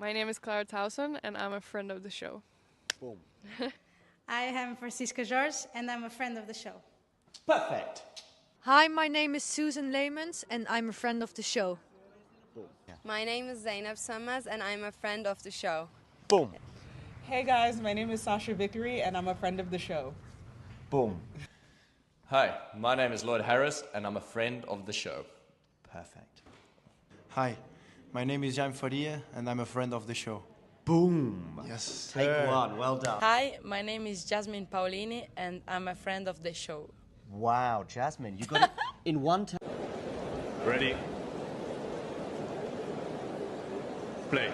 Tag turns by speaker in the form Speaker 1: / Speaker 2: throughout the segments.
Speaker 1: My name is Clara Towson, and I'm a friend of the show.
Speaker 2: Boom.
Speaker 3: I am Francisca George, and I'm a friend of the show.
Speaker 2: Perfect.
Speaker 4: Hi, my name is Susan Leemans and I'm a friend of the show.
Speaker 2: Boom. Yeah.
Speaker 5: My name is Zainab Sammaz and I'm a friend of the show.
Speaker 2: Boom.
Speaker 6: Hey guys, my name is Sasha Vickery and I'm a friend of the show.
Speaker 2: Boom.
Speaker 7: Hi, my name is Lloyd Harris and I'm a friend of the show.
Speaker 2: Perfect.
Speaker 8: Hi, my name is Jan Faria and I'm a friend of the show.
Speaker 2: Boom.
Speaker 8: Yes.
Speaker 2: Take one. Well done.
Speaker 9: Hi, my name is Jasmine Paulini and I'm a friend of the show.
Speaker 2: Wow, Jasmine, you got it in one time.
Speaker 10: Ready? Play.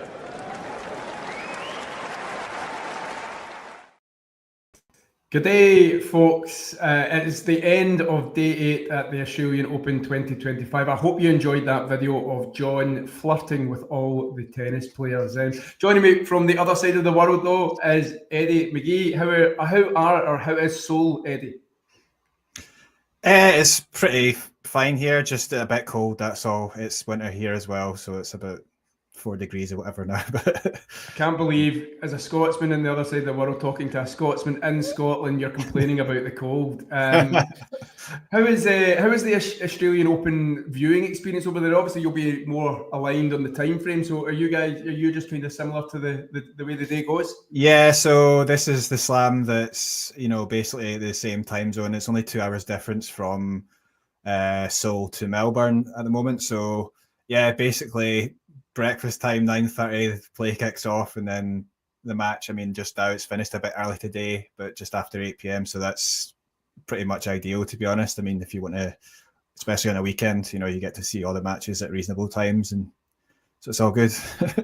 Speaker 11: Good day, folks. It is the end of day 8 at the Australian Open 2025. I hope you enjoyed that video of John flirting with all the tennis players. Joining me from the other side of the world, though, is Eddie McGee. How is Seoul, Eddie?
Speaker 12: It's pretty fine here, just a bit cold, that's all. It's winter here as well, so it's about 4 degrees or whatever now.
Speaker 11: I can't believe, as a Scotsman on the other side of the world, talking to a Scotsman in Scotland, you're complaining about the cold. How is the Australian Open viewing experience over there? Obviously, you'll be more aligned on the time frame. So, are you just kind of similar to the way the day goes?
Speaker 12: Yeah, so this is the slam that's basically the same time zone. It's only 2 hours difference from Seoul to Melbourne at the moment. So yeah, basically breakfast time, 9:30, play kicks off, and then the match. I mean, just now it's finished a bit early today, but just after 8 p.m. So that's pretty much ideal, to be honest. I mean, if you want to, especially on a weekend, you get to see all the matches at reasonable times, and so it's all good.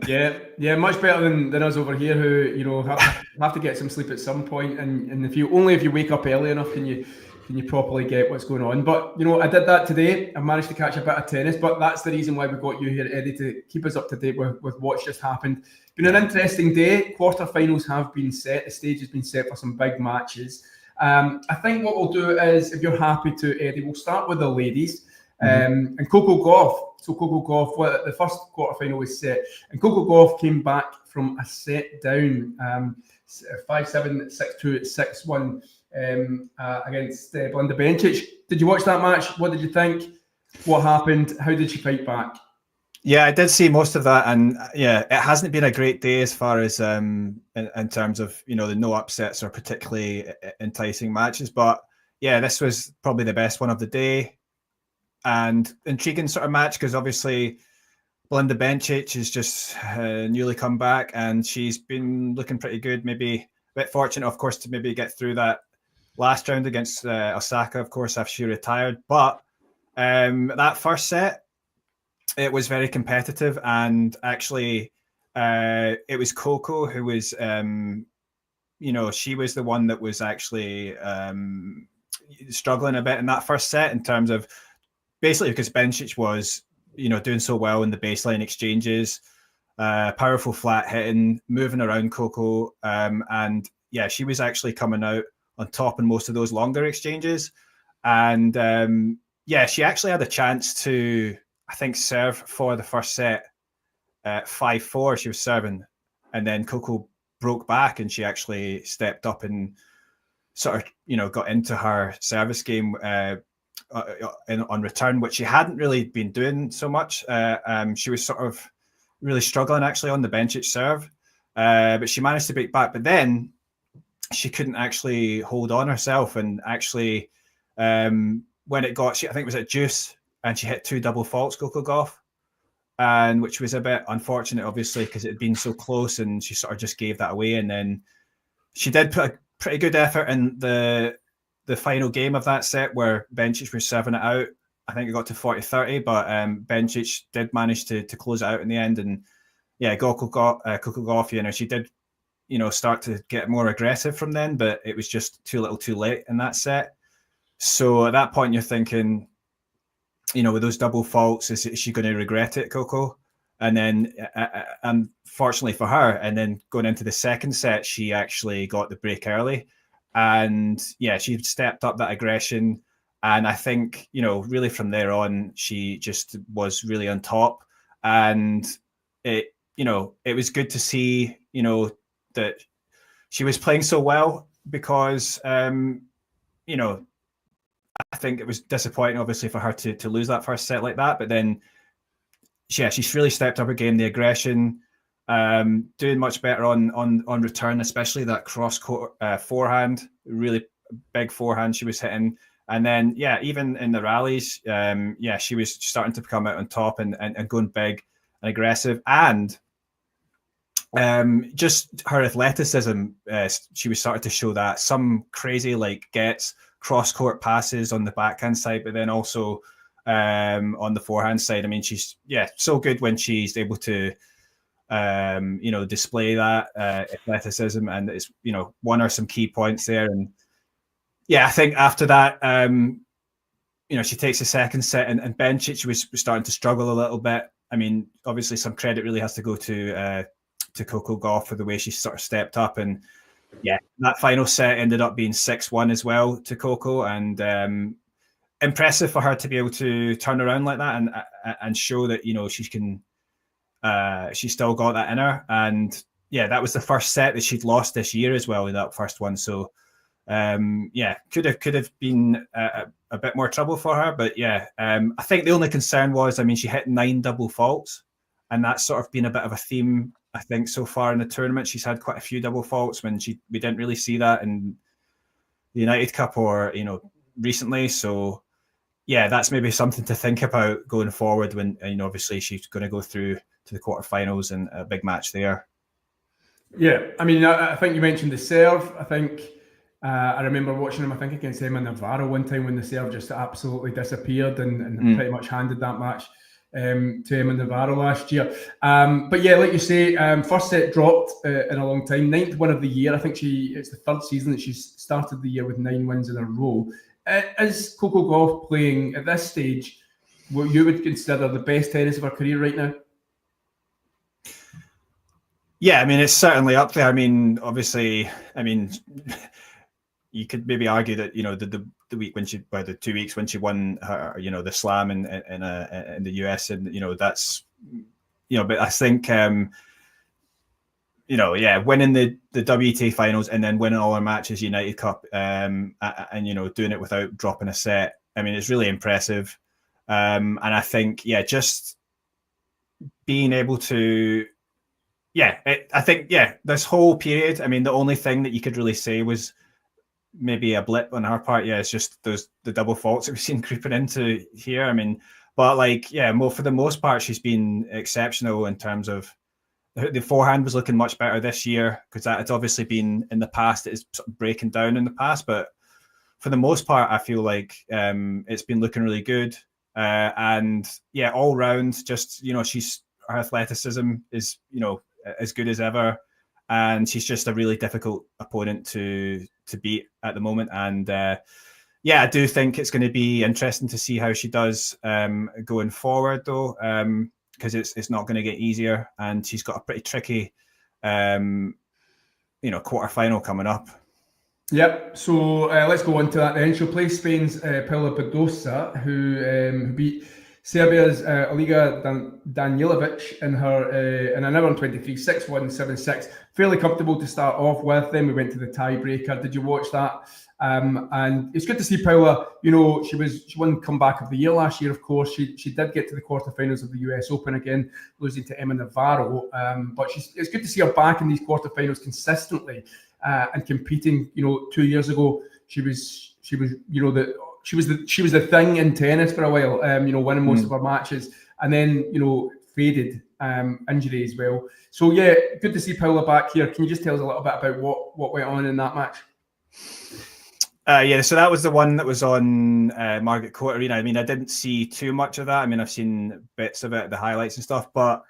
Speaker 11: yeah, much better than us over here, who have to get some sleep at some point, and if you wake up early enough, can you properly get what's going on. But I did that today. I managed to catch a bit of tennis, but that's the reason why we got you here, Eddie, to keep us up to date with what's just happened. It's been an interesting day. Quarterfinals have been set. The stage has been set for some big matches. I think what we'll do is, if you're happy to, Eddie, we'll start with the ladies. And Coco Gauff. So Coco Gauff, the first quarterfinal was set, and Coco Gauff came back from a set down, 5-7, 6-2, 6-1. Against Belinda Bencic. Did you watch that match? What did you think? What happened? How did she fight back?
Speaker 12: Yeah, I did see most of that, and yeah, it hasn't been a great day as far as in terms of the no upsets or particularly enticing matches. But yeah, this was probably the best one of the day, and intriguing sort of match because obviously Belinda Bencic is just newly come back, and she's been looking pretty good. Maybe a bit fortunate, of course, to maybe get through that last round against Osaka, of course, after she retired. But that first set, it was very competitive, and actually it was Coco who was, she was the one that was actually struggling a bit in that first set in terms of basically because Bencic was, doing so well in the baseline exchanges, powerful flat hitting, moving around Coco, and yeah, she was actually coming out on top in most of those longer exchanges. And she actually had a chance to, I think, serve for the first set at 5-4. She was serving, and then Coco broke back, and she actually stepped up and sort of, got into her service game on return, which she hadn't really been doing so much. She was sort of really struggling actually on the Bencic serve, but she managed to break back. But then she couldn't actually hold on herself, and actually when it got, I think it was at deuce, and she hit 2 double faults, Coco Gauff, and which was a bit unfortunate, obviously, because it had been so close, and she sort of just gave that away. And then she did put a pretty good effort in the final game of that set where Bencic was serving it out. I think it got to 40-30, but Bencic did manage to close it out in the end. And yeah, Coco Gauff, she did start to get more aggressive from then, but it was just too little too late in that set. So at that point, you're thinking, with those double faults, is she going to regret it, Coco? And then, unfortunately for her, and then going into the second set, she actually got the break early. And yeah, she stepped up that aggression. And I think, really from there on, she just was really on top. And it it was good to see, that she was playing so well because, I think it was disappointing, obviously, for her to lose that first set like that. But then, she's really stepped up her game, the aggression, doing much better on return, especially that cross-court forehand, really big forehand she was hitting. And then, even in the rallies, she was starting to come out on top and going big and aggressive. And just her athleticism, she was starting to show that. Some crazy, gets cross-court passes on the backhand side, but then also on the forehand side. I mean, she's so good when she's able to display that athleticism, and it's won her some key points there. And I think after that, she takes the second set, and Bencic was starting to struggle a little bit. I mean, obviously some credit really has to go to Coco Gauff for the way she sort of stepped up, and that final set ended up being 6-1 as well to Coco, and impressive for her to be able to turn around like that and show that she can. She's still got that in her, and that was the first set that she'd lost this year as well in that first one. So could have been a bit more trouble for her, but I think the only concern was, I mean, she hit 9 double faults, and that's sort of been a bit of a theme, I think, so far in the tournament. She's had quite a few double faults when we didn't really see that in the United Cup or recently. So that's maybe something to think about going forward when obviously she's going to go through to the quarterfinals and a big match there.
Speaker 11: Yeah, I mean, I think you mentioned the serve. I think I remember watching him, I think, against Emma Navarro one time when the serve just absolutely disappeared and pretty much handed that match to Emma Navarro last year. But like you say, first set dropped in a long time. 9th win of the year. I think it's the 3rd season that she's started the year with 9 wins in a row. Is Coco Gauff playing at this stage what you would consider the best tennis of her career right now?
Speaker 12: Yeah, I mean, it's certainly up there. I mean, obviously, you could maybe argue that the week when the 2 weeks when she won her the slam in the US, and that's but I think winning the WTA finals and then winning all her matches, United Cup, and doing it without dropping a set. I mean, it's really impressive, and I think just being able to. I think this whole period, I mean, the only thing that you could really say was maybe a blip on her part. It's just the double faults that we've seen creeping into here. I mean, but for the most part, she's been exceptional in terms of the forehand was looking much better this year, because that it's obviously been in the past, it is sort of breaking down in the past, but for the most part, I feel like it's been looking really good. And all round, just, her athleticism is, as good as ever, and she's just a really difficult opponent to beat at the moment. And I do think it's going to be interesting to see how she does going forward, though, because it's not going to get easier, and she's got a pretty tricky quarterfinal coming up.
Speaker 11: Yep. So let's go on to that then. She'll play Spain's Paula Badosa, who beat Serbia's Oliga Danilovic in an hour and 23, 6-1, 7-6. Fairly comfortable to start off with. Then we went to the tiebreaker. Did you watch that? And it's good to see Paula. She won Comeback of the Year last year, of course. She did get to the quarterfinals of the US Open again, losing to Emma Navarro. But it's good to see her back in these quarterfinals consistently and competing. 2 years ago, she was the thing in tennis for a while, winning most of her matches, and then, faded, injury as well. So, good to see Paula back here. Can you just tell us a little bit about what went on in that match?
Speaker 12: So that was the one that was on Margaret Court Arena. I mean, I didn't see too much of that. I mean, I've seen bits of it, the highlights and stuff, but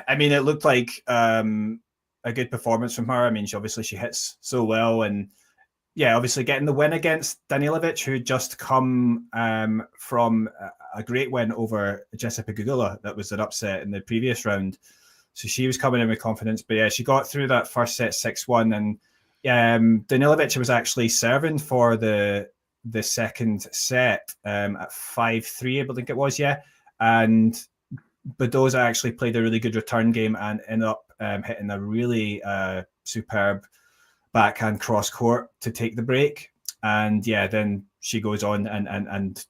Speaker 12: I mean, it looked like a good performance from her. I mean, she hits so well, and obviously getting the win against Danilovic, who just come from a great win over Jessica Pegula. That was an upset in the previous round. So she was coming in with confidence. But she got through that first set 6-1. And Danilovic was actually serving for the second set at 5-3, I think it was, And Badosa actually played a really good return game and ended up hitting a really superb backhand cross court to take the break. And yeah, then she goes on and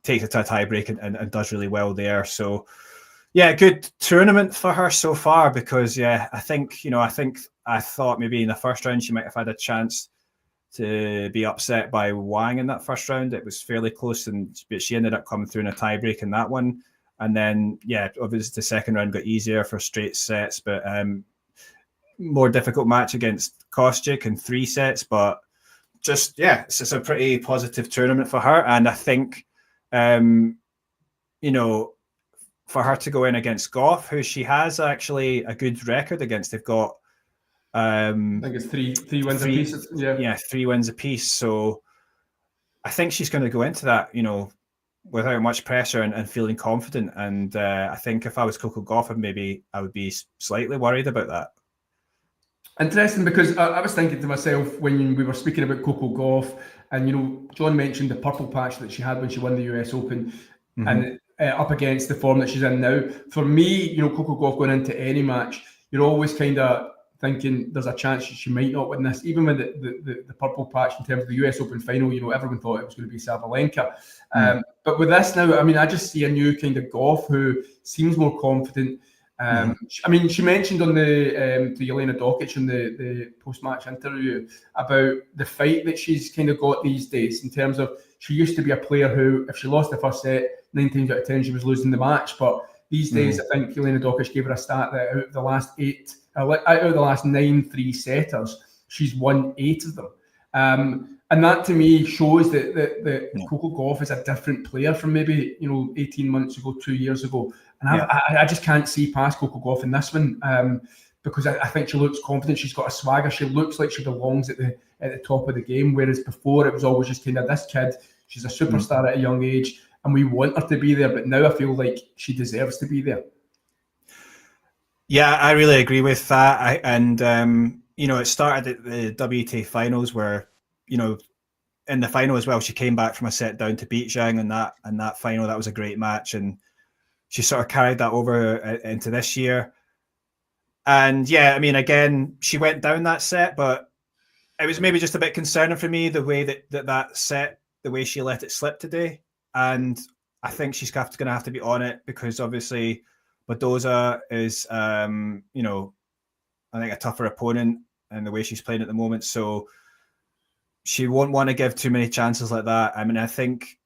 Speaker 12: takes it to a tie break and does really well there. So yeah, good tournament for her so far, because yeah, I thought maybe in the first round she might have had a chance to be upset by Wang in that first round. It was fairly close, but she ended up coming through in a tie break in that one. And then, yeah, obviously the second round got easier for straight sets, but more difficult match against Kostyuk in 3 sets. But just, yeah, it's just a pretty positive tournament for her. And I think, for her to go in against Gauff, who she has actually a good record against, they've got
Speaker 11: I think it's three wins apiece.
Speaker 12: Yeah, 3 wins apiece. So I think she's going to go into that, without much pressure and feeling confident. And I think if I was Coco Gauff, I would be slightly worried about that.
Speaker 11: Interesting, because I was thinking to myself when we were speaking about Coco Gauff, and John mentioned the purple patch that she had when she won the US Open, and up against the form that she's in now. For me, Coco Gauff going into any match, you're always kind of thinking there's a chance she might not win this, even with the purple patch in terms of the US Open final. Everyone thought it was going to be Sabalenka. But with this now, I just see a new kind of Gauff who seems more confident. She mentioned on to Jelena Dokic in the post-match interview about the fight that she's kind of got these days, in terms of she used to be a player who, if she lost the first set, 9 times out of 10 she was losing the match. But these days, I think Jelena Dokic gave her a stat that out of the last 9 3-setters, she's won 8 of them. And that to me shows that Coco Gauff is a different player from maybe 18 months ago, 2 years ago. And I just can't see past Coco Gauff in this one, because I think she looks confident. She's got a swagger. She looks like she belongs at the top of the game. Whereas before it was always just kind of this kid. She's a superstar at a young age, and we want her to be there. But now I feel like she deserves to be there.
Speaker 12: Yeah, I really agree with that. It started at the WTA finals where, in the final as well, she came back from a set down to beat Zhang in that final. That was a great match, and she sort of carried that over into this year. And yeah, again, she went down that set, but it was maybe just a bit concerning for me the way that set, the way she let it slip today. And I think she's going to have to be on it, because obviously Badosa is, I think a tougher opponent and the way she's playing at the moment. So she won't want to give too many chances like that. I think,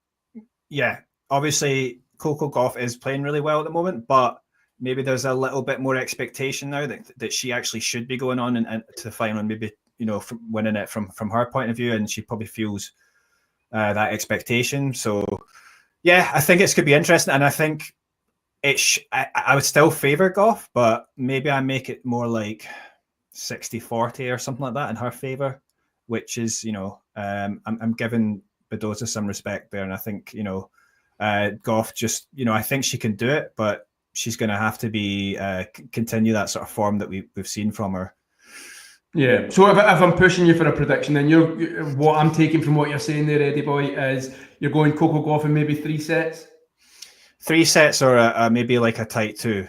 Speaker 12: yeah, obviously Coco Gauff is playing really well at the moment, but maybe there's a little bit more expectation now that she actually should be going on and to the final and maybe, from winning it from her point of view. And she probably feels that expectation. So yeah, I think it's could be interesting. And I think I would still favour Gauff, but maybe I make it more like 60-40 or something like that in her favour, which is, I'm giving Badosa some respect there. And I think, Gauff just, I think she can do it, but she's going to have to be continue that sort of form that we've seen from her.
Speaker 11: Yeah. So if I'm pushing you for a prediction, then what I'm taking from what you're saying there, Eddie boy, is you're going Coco Gauff in maybe 3 sets.
Speaker 12: 3 sets or maybe like a tight 2,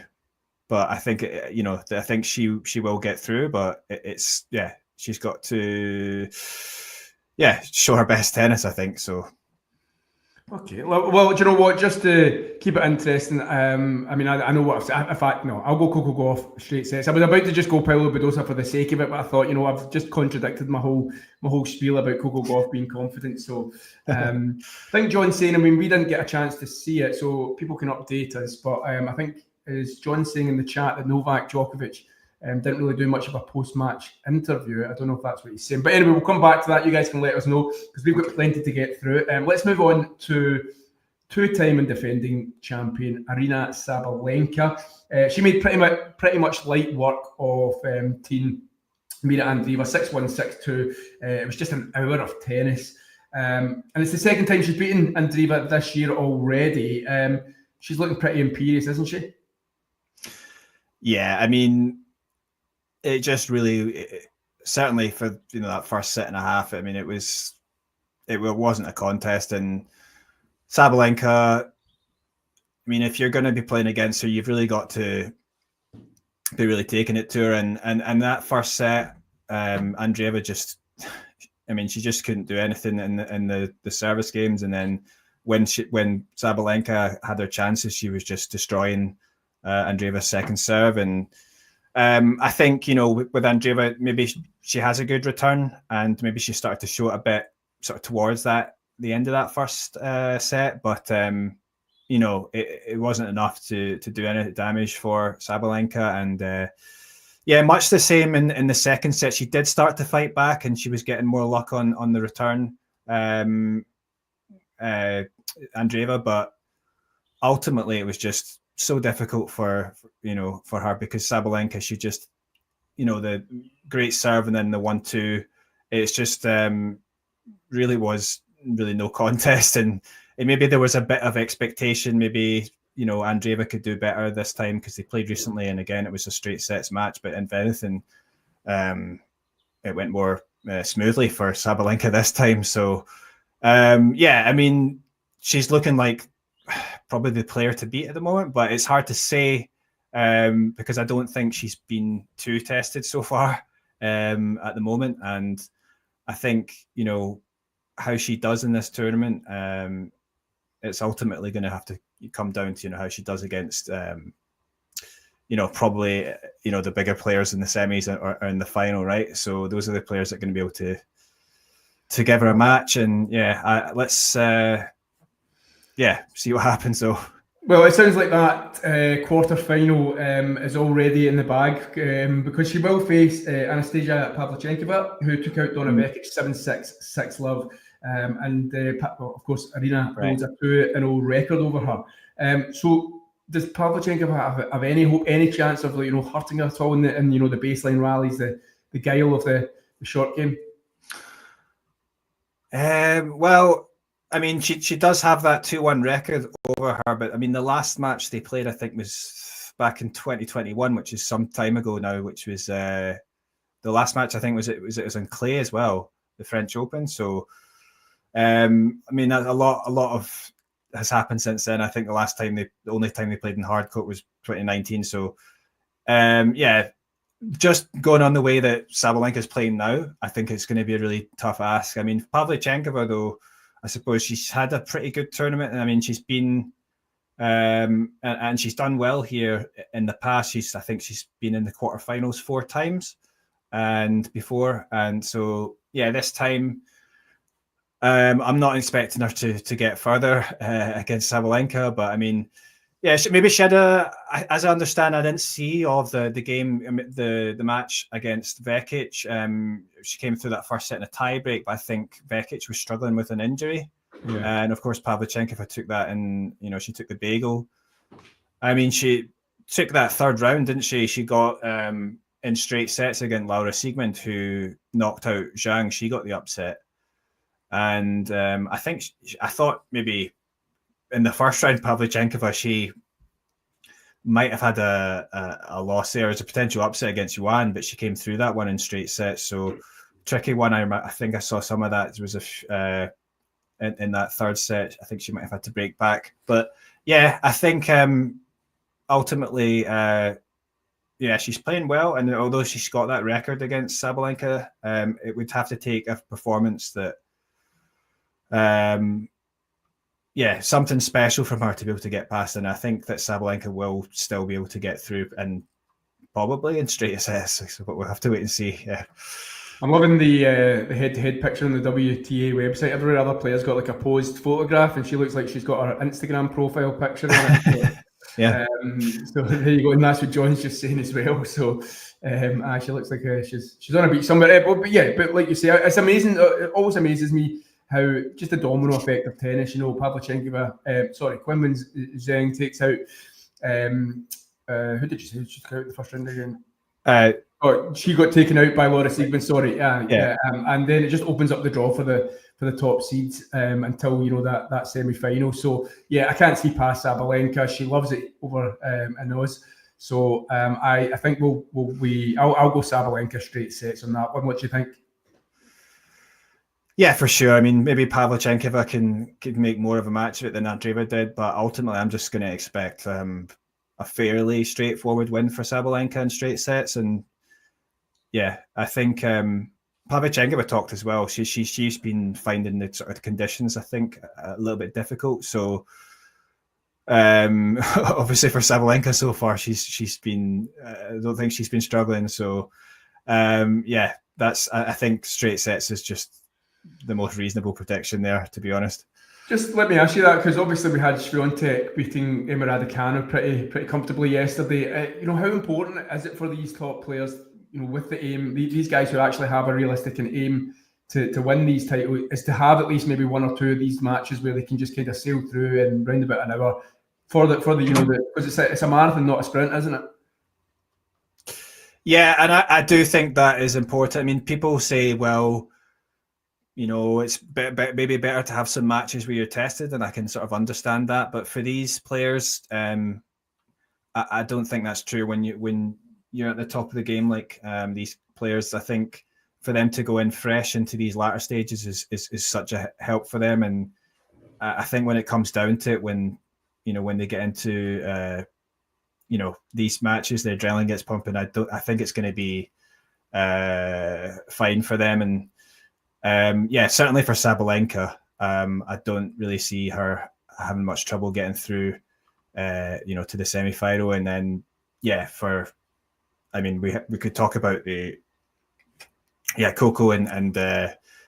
Speaker 12: but I think I think she will get through. But it's she's got to show her best tennis, I think so.
Speaker 11: Okay. Well, do you know what? Just to keep it interesting, I know what I've said. In fact, no, I'll go Coco Gauff straight sets. I was about to just go Paolo Badosa for the sake of it, but I thought, I've just contradicted my whole spiel about Coco Gauff being confident. So I think John's saying, we didn't get a chance to see it, so people can update us. But I think, as John's saying in the chat, that Novak Djokovic didn't really do much of a post-match interview. I don't know if that's what he's saying. But anyway, we'll come back to that. You guys can let us know, because we've got plenty to get through. Let's move on to 2-time and defending champion Aryna Sabalenka. She made pretty much light work of Team Mira Andreeva, 6-1, 6-2. It was just an hour of tennis. And it's the second time she's beaten Andreeva this year already. She's looking pretty imperious, isn't she?
Speaker 12: Yeah, it just really, certainly for that first set and a half, it wasn't a contest. And Sabalenka, mean, if you're going to be playing against her, you've really got to be really taking it to her. And that first set, Andreeva just, I mean, she just couldn't do anything in the service games. And then when Sabalenka had her chances, she was just destroying Andreeva's second serve. And I think, you know, with Andreeva, maybe she has a good return, and maybe she started to show it a bit sort of towards the end of that first set. But you know, it wasn't enough to do any damage for Sabalenka. And yeah, much the same in the second set. She did start to fight back, and she was getting more luck on the return, Andreeva. But ultimately, it was just so difficult for her, because Sabalenka, she just, you know, the great serve and then the 1-2. It's just really was no contest, and maybe there was a bit of expectation. Maybe, you know, Andreeva could do better this time because they played recently, and again it was a straight sets match. But if anything, it went more smoothly for Sabalenka this time. So yeah, I mean, she's looking like probably the player to beat at the moment, but it's hard to say because I don't think she's been too tested so far at the moment. And I think, you know, how she does in this tournament, it's ultimately going to have to come down to, you know, how she does against, you know, probably, you know, the bigger players in the semis or in the final, right? So those are the players that are going to be able to give her a match. And yeah, let's see what happens though.
Speaker 11: Well, it sounds like that quarter-final is already in the bag because she will face Anastasia Pavlyuchenkova, who took out Donna Vekic 7-6, 6-love. And of course, Arena holds a 2-0 record over her. So does Pavlyuchenkova have any hope, any chance of, you know, hurting her at all in you know, the baseline rallies, the guile of the short game?
Speaker 12: Well, I mean, she does have that 2-1 record over her, but I mean, the last match they played, I think, was back in 2021, which is some time ago now. Which was the last match, I think, was on clay as well, the French Open. So, I mean, a lot of has happened since then. I think the only time they played in hard court was 2019. So, yeah, just going on the way that Sabalenka is playing now, I think it's going to be a really tough ask. I mean, Pavlyuchenkova, though, I suppose she's had a pretty good tournament. And I mean, she's been, and she's done well here in the past. I think she's been in the quarterfinals 4 times and before. And so, yeah, this time, I'm not expecting her to get further against Sabalenka, but I mean, yeah, maybe she had as I understand, I didn't see all of the game, the match against Vekic. She came through that first set in a tie-break, but I think Vekic was struggling with an injury. Yeah. And of course, Pavlyuchenkova took that, and, you know, she took the bagel. I mean, she took that third round, didn't she? She got in straight sets against Laura Siegemund, who knocked out Zhang. She got the upset. And I thought maybe in the first round, Pavlyuchenkova, she might have had a loss there as a potential upset against Yuan, but she came through that one in straight sets. So tricky one. I think I saw some of that. There was in that third set, I think she might have had to break back. But yeah, I think ultimately, yeah, she's playing well. And although she's got that record against Sabalenka, it would have to take a performance that, yeah, something special from her to be able to get past. And I think that Sabalenka will still be able to get through, and probably in straight sets. But we'll have to wait and see. Yeah.
Speaker 11: I'm loving the head-to-head picture on the WTA website. Every other player's got like a posed photograph, and she looks like she's got her Instagram profile picture on it.
Speaker 12: Yeah.
Speaker 11: So there you go, and that's what John's just saying as well. So she looks like she's on a beach somewhere. But yeah, but like you say, it's amazing. It always amazes me how just the domino effect of tennis. You know, Pavlyuchenkova, Quinlan's Zhang takes out. Who did you say who took out the first round again? She got taken out by Laura Siegemund. Sorry, yeah. And then it just opens up the draw for the top seeds until, you know, that semi-final. So yeah, I can't see past Sabalenka. She loves it over in Oz. So I think I'll go Sabalenka straight sets on that one. What do you think?
Speaker 12: Yeah, for sure. I mean, maybe Pavlyuchenkova could make more of a match of it than Draper did, but ultimately, I'm just going to expect a fairly straightforward win for Sabalenka in straight sets. And yeah, I think Pavlyuchenkova talked as well. She's been finding the sort of conditions, I think, a little bit difficult. So obviously for Sabalenka so far, she's been. I don't think she's been struggling. So yeah, I think straight sets is just the most reasonable prediction there, to be honest.
Speaker 11: Just let me ask you that, because obviously we had Swiatek beating Emma Raducanu pretty comfortably yesterday. How important is it for these top players, with the aim, these guys who actually have a realistic aim to win these titles, is to have at least maybe one or two of these matches where they can just kind of sail through in round about an hour for the because it's a marathon, not a sprint, isn't it?
Speaker 12: Yeah, and I do think that is important. I mean, people say, well, it's maybe better to have some matches where you're tested, and I can sort of understand that. But for these players, I don't think that's true. When you're at the top of the game, like these players, I think for them to go in fresh into these latter stages is such a help for them. And I think when it comes down to it, when they get into these matches, the adrenaline gets pumping. I think it's going to be fine for them. And yeah, certainly for Sabalenka, I don't really see her having much trouble getting through, to the semi-final. And then, yeah, we could talk about Coco and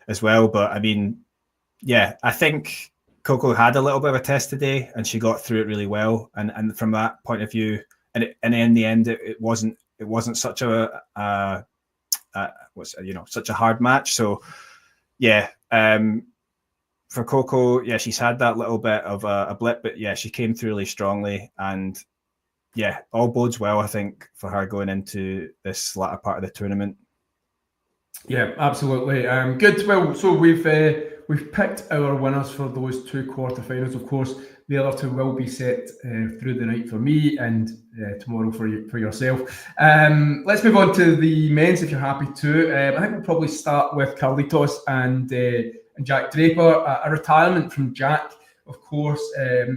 Speaker 12: as well. But I mean, yeah, I think Coco had a little bit of a test today, and she got through it really well. And from that point of view, and in the end, it wasn't such such a hard match. So. Yeah, for Coco, yeah, she's had that little bit of a blip, but yeah, she came through really strongly, and yeah, all bodes well, I think, for her going into this latter part of the tournament.
Speaker 11: Yeah, absolutely. Good. Well, so we've picked our winners for those two quarterfinals. Of course, the other two will be set through the night for me and tomorrow for yourself. Let's move on to the men's, if you're happy to. I think we'll probably start with Carlitos and Jack Draper. A retirement from Jack, of course.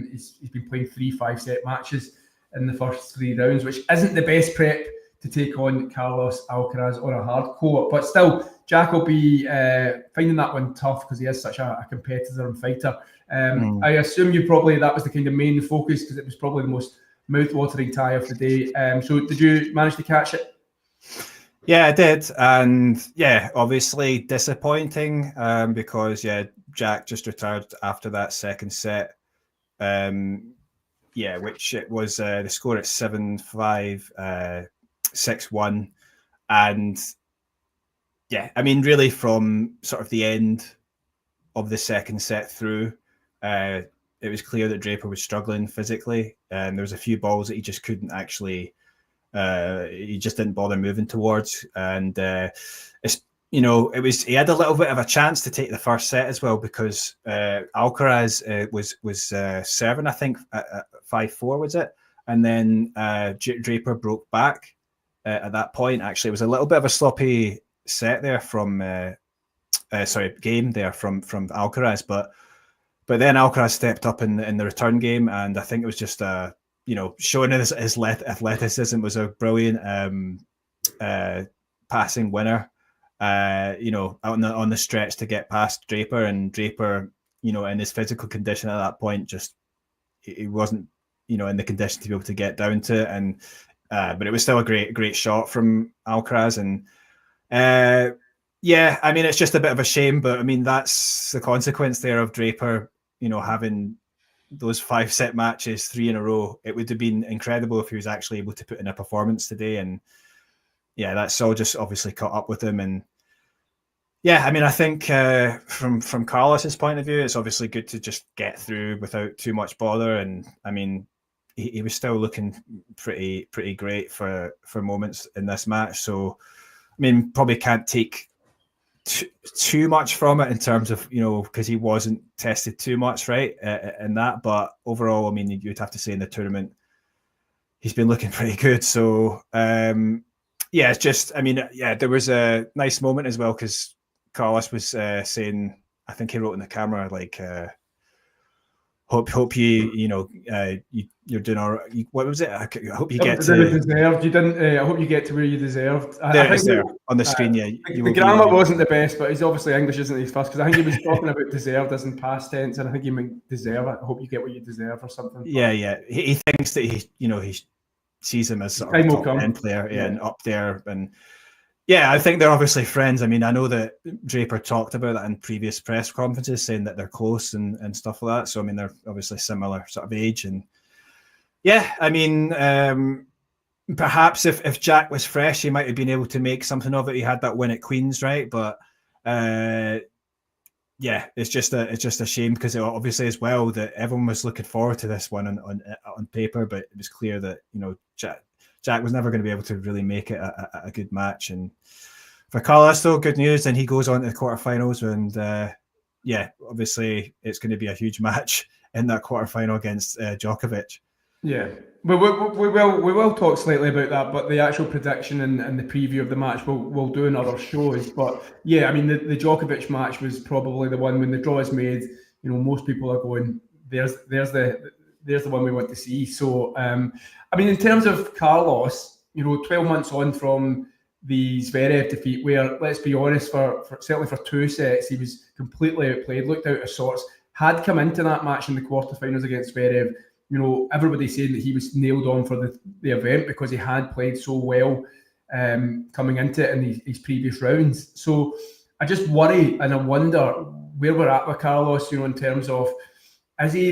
Speaker 11: He's been playing 3 5-set matches in the first 3 rounds, which isn't the best prep to take on Carlos Alcaraz on a hard court. But still, Jack will be finding that one tough because he is such a competitor and fighter. I assume that was the kind of main focus, because it was probably the most mouth-watering tie of the day. So did you manage to catch it?
Speaker 12: Yeah, I did. And yeah, obviously disappointing because, yeah, Jack just retired after that second set. Which it was the score at 7-5, 6-1. And yeah, I mean, really from sort of the end of the second set through, it was clear that Draper was struggling physically, and there was a few balls that he just couldn't actually, he just didn't bother moving towards. And he had a little bit of a chance to take the first set as well, because Alcaraz was serving, I think, at 5-4, was it? And then Draper broke back at that point. Actually, it was a little bit of a sloppy set there from game there from Alcaraz, but then Alcaraz stepped up in the return game, and I think it was just showing his athleticism, was a brilliant passing winner on the stretch to get past Draper. And Draper, in his physical condition at that point, just he wasn't in the condition to be able to get down to it. And but it was still a great shot from Alcaraz. And yeah, I mean, it's just a bit of a shame, but I mean, that's the consequence there of Draper, having those 5-set matches 3 in a row. It would have been incredible if he was actually able to put in a performance today. And yeah, that's all just obviously caught up with him. And yeah, I mean, I think from Carlos's point of view, it's obviously good to just get through without too much bother. And I mean, he was still looking pretty great for moments in this match. So, I mean, probably can't take too much from it in terms of, because he wasn't tested too much, right, in that. But overall, I mean, you'd have to say in the tournament, he's been looking pretty good. So, yeah, it's just, I mean, yeah, there was a nice moment as well, because Carlos was saying, I think he wrote in the camera like, hope you're doing all right. What was it? I hope you get to.
Speaker 11: Deserved. You didn't. I hope you get to where you deserved.
Speaker 12: There it's there on the screen. Yeah,
Speaker 11: the grammar wasn't the best, but he's obviously English, isn't he? First, because I think he was talking about deserved as in past tense, and I think he meant deserve it. I hope you get what you deserve, or something.
Speaker 12: Yeah, yeah. He thinks that he sees him as sort of top 10 player, and up there, and yeah, I think they're obviously friends. I mean, I know that Draper talked about that in previous press conferences, saying that they're close and stuff like that. So I mean, they're obviously similar sort of age, and yeah, I mean, perhaps if Jack was fresh, he might have been able to make something of it. He had that win at Queen's, right? But yeah, it's just a shame because obviously as well that everyone was looking forward to this one on paper, but it was clear that Jack was never going to be able to really make it a good match. And for Carlos, though, good news. And he goes on to the quarterfinals, and yeah, obviously it's going to be a huge match in that quarterfinal against Djokovic.
Speaker 11: Yeah, we will talk slightly about that, but the actual prediction and the preview of the match we'll do in other shows. But yeah, I mean the Djokovic match was probably the one when the draw is made. You know, most people are going, there's the one we want to see. So I mean, in terms of Carlos, 12 months on from the Zverev defeat, where let's be honest, for certainly for 2 sets, he was completely outplayed, looked out of sorts. Had come into that match in the quarterfinals against Zverev. Everybody saying that he was nailed on for the event because he had played so well coming into it in his previous rounds. So I just worry and I wonder where we're at with Carlos, in terms of, is he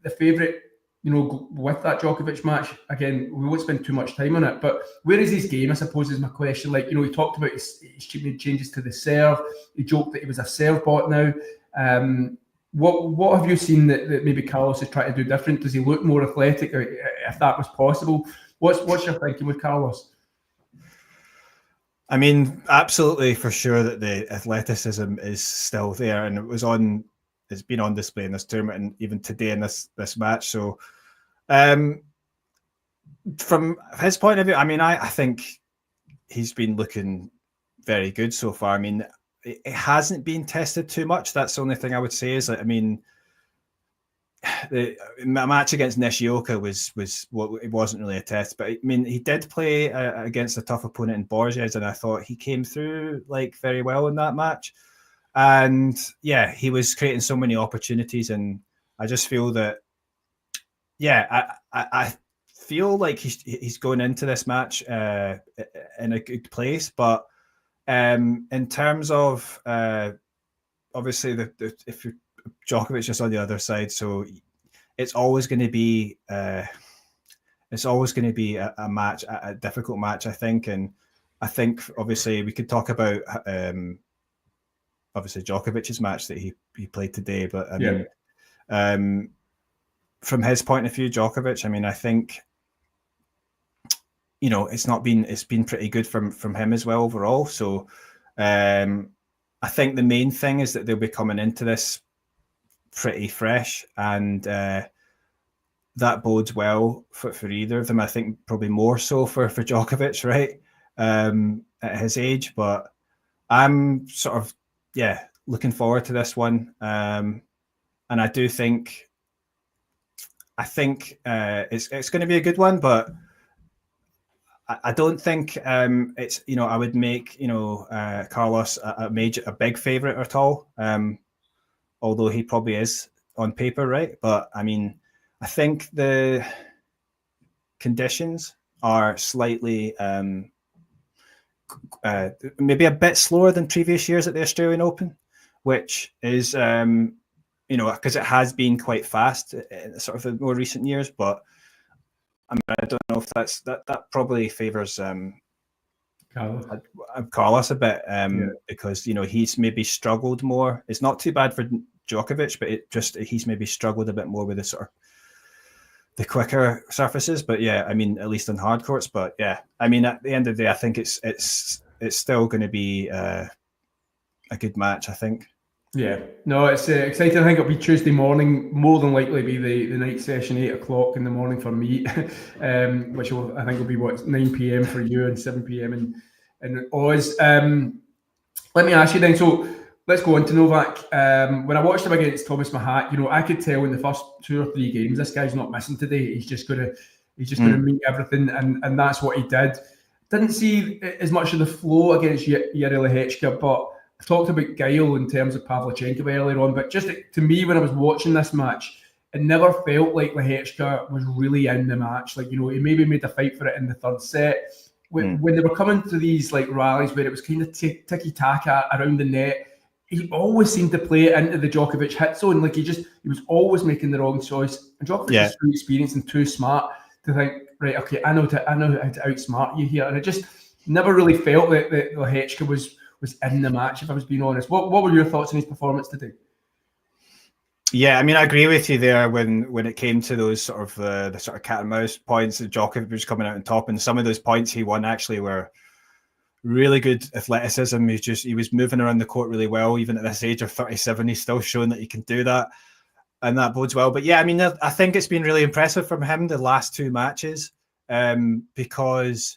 Speaker 11: the favourite, with that Djokovic match? Again, we won't spend too much time on it, but where is his game, I suppose, is my question. Like, he talked about his changes to the serve. He joked that he was a serve bot now. What have you seen that maybe Carlos is trying to do different? Does he look more athletic, if that was possible? What's your thinking with Carlos?
Speaker 12: I mean, absolutely for sure that the athleticism is still there, and it's been on display in this tournament and even today in this match. So from his point of view, I mean, I think he's been looking very good so far. I mean, it hasn't been tested too much. That's the only thing I would say is that, I mean, the match against Nishioka it wasn't really a test, but I mean, he did play against a tough opponent in Borges, and I thought he came through like very well in that match. And yeah, he was creating so many opportunities, and I just feel that, yeah, I feel like he's going into this match in a good place, but in terms of obviously if Djokovic is on the other side, so it's always going to be a match, a difficult match, I think. And I think obviously we could talk about obviously Djokovic's match that he played today, but I mean, from his point of view, Djokovic, I mean, I think it's been pretty good from him as well overall. So I think the main thing is that they'll be coming into this pretty fresh, and that bodes well for either of them. I think probably more so for Djokovic, right, at his age. But I'm sort of looking forward to this one, and I do think it's going to be a good one, but I don't think it's I would make Carlos a big favourite at all, although he probably is on paper, right? But I mean, I think the conditions are slightly maybe a bit slower than previous years at the Australian Open, which is because it has been quite fast in sort of the more recent years, but I mean, I don't know if that probably favours Carlos a bit, because he's maybe struggled more. It's not too bad for Djokovic, but he's maybe struggled a bit more with the quicker surfaces. But yeah, I mean, at least on hard courts. But yeah, I mean, at the end of the day, I think it's still going to be a good match, I think.
Speaker 11: Yeah, no, it's exciting. I think it'll be Tuesday morning, more than likely be the night session, 8 o'clock in the morning for me, which I think will be 9 p.m. for you and 7 p.m. in Oz. Let me ask you then. So let's go on to Novak. When I watched him against Thomas Mahat, I could tell in the first 2 or 3 games this guy's not missing today. He's just gonna meet everything, and that's what he did. Didn't see as much of the flow against Yuri Lehechka, but I've talked about guile in terms of Pavlyuchenkova earlier on. But just to me, when I was watching this match, it never felt like Lehechka was really in the match. Like, he maybe made a fight for it in the third set. When they were coming to these like rallies where it was kind of ticky-taka around the net, he always seemed to play it into the Djokovic hit zone. Like he was always making the wrong choice. And Djokovic is too experienced and too smart to think, right, okay, I know how to outsmart you here. And it just never really felt that Lehechka was in the match, if I was being honest. What were your thoughts on his performance today?
Speaker 12: Yeah, I mean, I agree with you there when it came to those sort of the sort of cat and mouse points that Djokovic was coming out on top, and some of those points he won actually were really good athleticism. He was moving around the court really well, even at this age of 37. He's still showing that he can do that, and that bodes well. But yeah, I mean, I think it's been really impressive from him the last 2 matches, because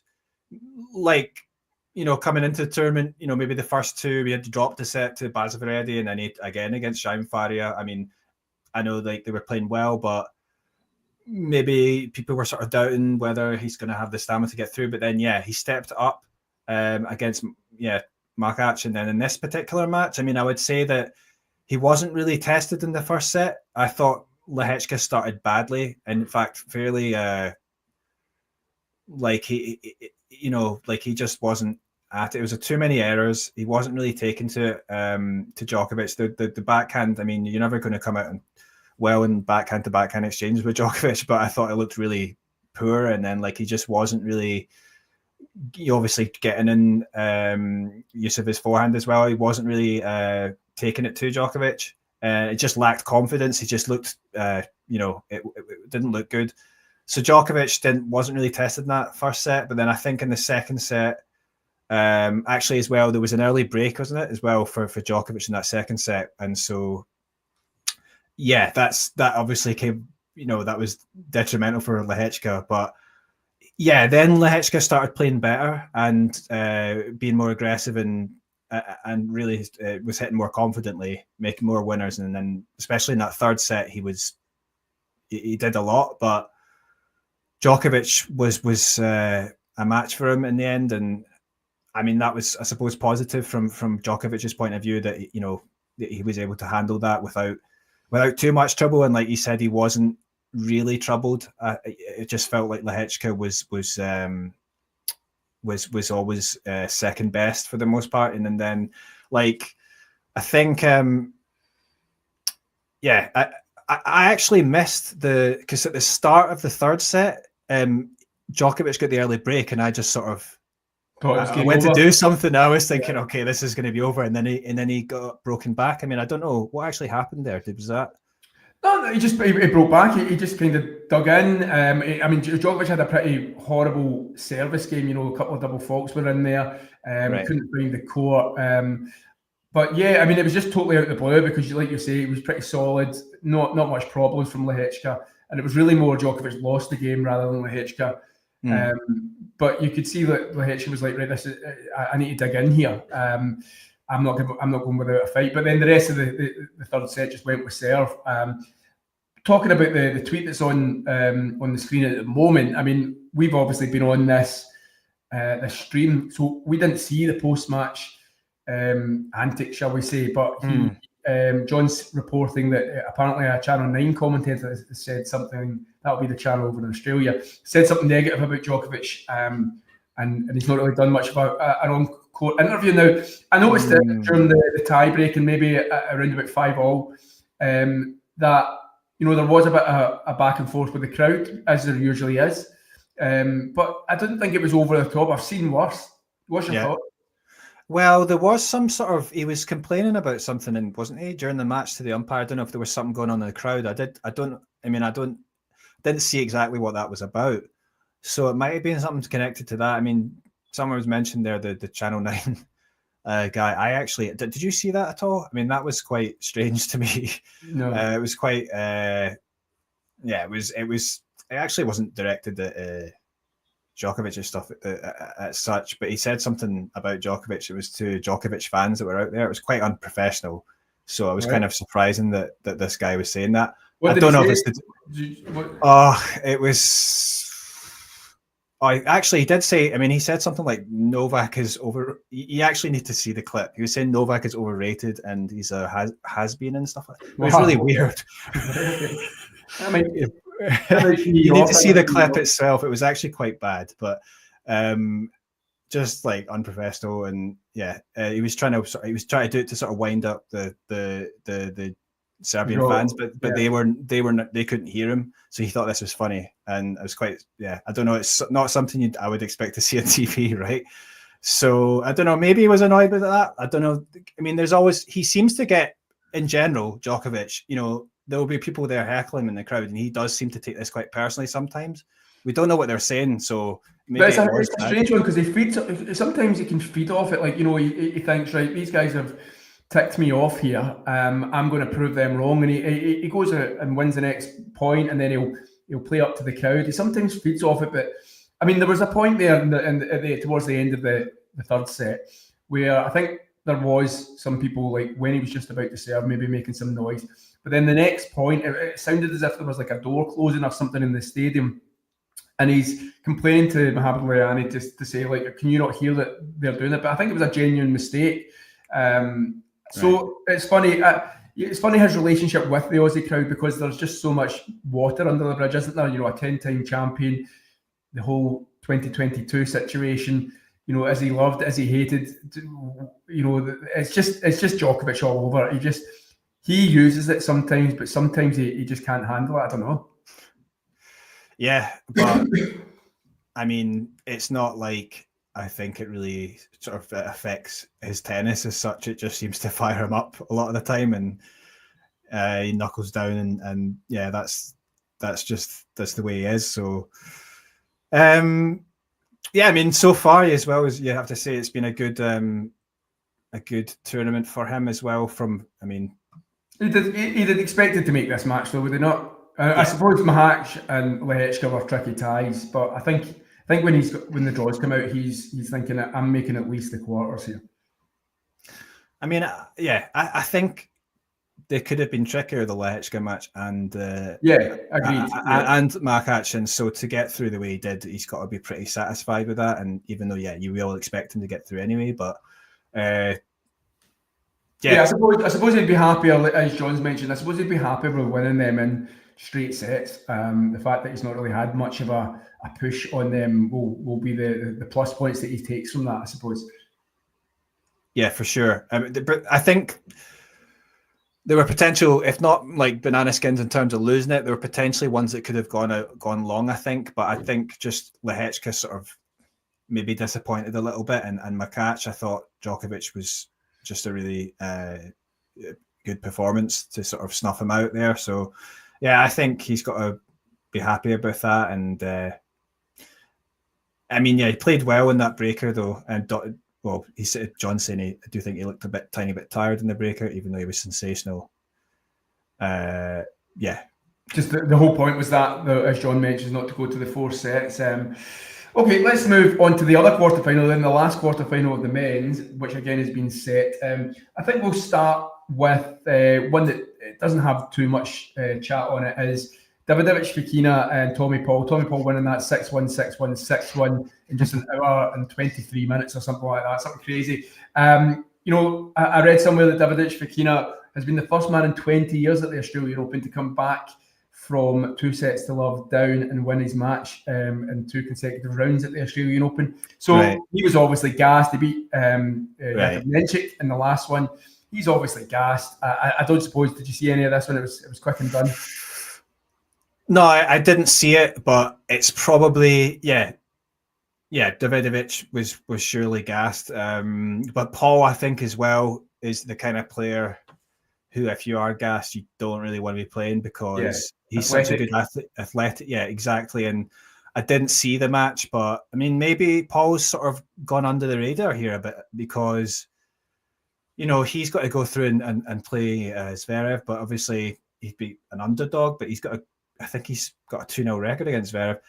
Speaker 12: like, coming into the tournament, maybe the first 2 we had to drop the set to Zverev, and then again against Jaime Faria. I mean, I know like they were playing well, but maybe people were sort of doubting whether he's going to have the stamina to get through. But then, he stepped up against Markac, and then in this particular match, I mean, I would say that he wasn't really tested in the first set. I thought Lehechka started badly, and in fact, fairly like he just wasn't at it. It was too many errors. He wasn't really taken to Djokovic. The backhand, I mean, you're never going to come out well in backhand to backhand exchange with Djokovic, but I thought it looked really poor. And then like he just wasn't really, obviously getting in use of his forehand as well. He wasn't really taking it to Djokovic. It just lacked confidence. He just looked, it didn't look good. So Djokovic wasn't really tested in that first set, but then I think in the second set, actually as well, there was an early break, wasn't it, as well for Djokovic in that second set, and so that obviously came, that was detrimental for Lehechka. But then Lehechka started playing better and being more aggressive and really was hitting more confidently, making more winners, and then especially in that third set, he did a lot, but Djokovic was a match for him in the end. And I mean, that was, I suppose, positive from Djokovic's point of view, that that he was able to handle that without too much trouble. And like you said, he wasn't really troubled. It just felt like Lehechka was always second best for the most part. And then like I think I actually missed because at the start of the third set, Djokovic got the early break, and I just sort of I went to do something. I was thinking, okay, this is going to be over, and then he got broken back. I mean, I don't know what actually happened there. Was that?
Speaker 11: No, he broke back. He just kind of dug in. I mean, Djokovic had a pretty horrible service game. A couple of double faults were in there. Right. Couldn't find the court. But yeah, I mean, it was just totally out of the blue because, like you say, it was pretty solid. Not much problems from Lehechka, and it was really more Djokovic lost the game rather than Lehechka. But you could see that Lehechka was like, right, I need to dig in here. I'm not going without a fight. But then the rest of the third set just went with serve. Talking about the tweet that's on the screen at the moment, I mean, we've obviously been on this stream, so we didn't see the post-match antics, shall we say, but John's reporting that apparently a Channel 9 commentator has said something, that'll be the channel over in Australia, said something negative about Djokovic, and he's not really done much of an on-court interview. Now, I noticed that during the tie-break and maybe around about 5-all, that, there was a bit of a back and forth with the crowd, as there usually is, but I didn't think it was over the top. I've seen worse. What's your thought?
Speaker 12: Well, there was some sort of, he was complaining about something, and wasn't he, during the match to the umpire? I don't know if there was something going on in the crowd. I didn't see exactly what that was about. So it might have been something connected to that. I mean, someone was mentioned there, the Channel 9 guy. I actually, did you see that at all? I mean, that was quite strange to me.
Speaker 11: No.
Speaker 12: It was quite, it actually wasn't directed at Djokovic's stuff as such, but he said something about Djokovic. It was to Djokovic fans that were out there. It was quite unprofessional. So it was kind of surprising that this guy was saying that.
Speaker 11: What
Speaker 12: I
Speaker 11: did
Speaker 12: don't
Speaker 11: he
Speaker 12: know
Speaker 11: say?
Speaker 12: if it's it was. Actually, he did say. I mean, he said something like Novak is over. You actually need to see the clip. He was saying Novak is overrated and he's a has been and stuff like that. It was really weird.
Speaker 11: I mean,
Speaker 12: you need to see the clip itself. It was actually quite bad, but just like unprofessional. And he was trying to do it to sort of wind up the Serbian fans, but they couldn't hear him, so he thought this was funny, and it was quite I don't know. It's not something I would expect to see on TV, right? So I don't know. Maybe he was annoyed with that. I don't know. I mean, he seems to get, in general, Djokovic. You know, there will be people there heckling him in the crowd, and he does seem to take this quite personally sometimes. We don't know what they're saying, so maybe
Speaker 11: it's a strange one because he feeds. Sometimes he can feed off it, like, you know, he thinks, right, these guys have ticked me off here. I'm going to prove them wrong, and he goes out and wins the next point, and then he'll play up to the crowd. He sometimes feeds off it, but I mean, there was a point there towards the end of the third set where I think there was some people, like when he was just about to serve, maybe making some noise. But then the next point, it sounded as if there was like a door closing or something in the stadium. And he's complaining to Mohamed Layani just to say, like, can you not hear that they're doing it? But I think it was a genuine mistake. So it's funny. It's funny his relationship with the Aussie crowd, because there's just so much water under the bridge, isn't there? You know, a 10-time champion, the whole 2022 situation. You know, is he loved? Is he hated? You know, it's just Djokovic all over. He uses it sometimes, but sometimes he just can't handle it. I don't know.
Speaker 12: Yeah, but I mean, it's not like I think it really sort of affects his tennis as such. It just seems to fire him up a lot of the time, and he knuckles down, and that's the way he is. So, I mean, so far as well, as you have to say, it's been a good tournament for him as well.
Speaker 11: He did expect to make this match, though, would he not? I suppose Mahach and Lehechka were tricky ties, but I think when the draws come out, he's thinking, I'm making at least the quarters here.
Speaker 12: I mean, I think they could have been trickier, the Lehechka match, and
Speaker 11: agreed,
Speaker 12: and Mahach, and so to get through the way he did, he's got to be pretty satisfied with that. And even though, you will expect him to get through anyway, but. I suppose he'd be happier, as John's mentioned. I suppose he'd be happier with winning them in straight sets. The fact that he's not really had much of a push on them will be the plus points that he takes from that, I suppose. Yeah, for sure. I think there were potential, if not like banana skins in terms of losing it, there were potentially ones that could have gone long, I think. But I think just Lehechka sort of maybe disappointed a little bit, and Mahach, I thought Djokovic was just a really good performance to sort of snuff him out there. So, I think he's got to be happy about that. And I mean, he played well in that breaker though. And he said, John saying, I do think he looked tiny bit tired in the breaker, even though he was sensational.
Speaker 11: Just the whole point was that, as John mentioned, not to go to the 4 sets. Okay, let's move on to the other quarterfinal, then the last quarterfinal of the men's, which again has been set. I think we'll start with one that doesn't have too much chat on it, is Davidovich Fokina and Tommy Paul. Tommy Paul winning that 6-1, 6-1, 6-1 in just an hour and 23 minutes or something like that, something crazy. You know, I read somewhere that Davidovich Fokina has been the first man in 20 years at the Australian Open to come back from 2-0 down and win his match in 2 consecutive rounds at the Australian Open. So He was obviously gassed. He beat Bencic in the last one. He's obviously gassed. I don't suppose, did you see any of this when it was quick and done?
Speaker 12: No, I didn't see it, but it's probably, Davidovich was surely gassed. But Paul, I think as well, is the kind of player who, if you are gassed, you don't really want to be playing, because he's such a good athletic. Yeah, exactly. And I didn't see the match, but I mean, maybe Paul's sort of gone under the radar here a bit, because, you know, he's got to go through and play Zverev, but obviously he'd be an underdog, but I think he's got a 2-0 record against Zverev.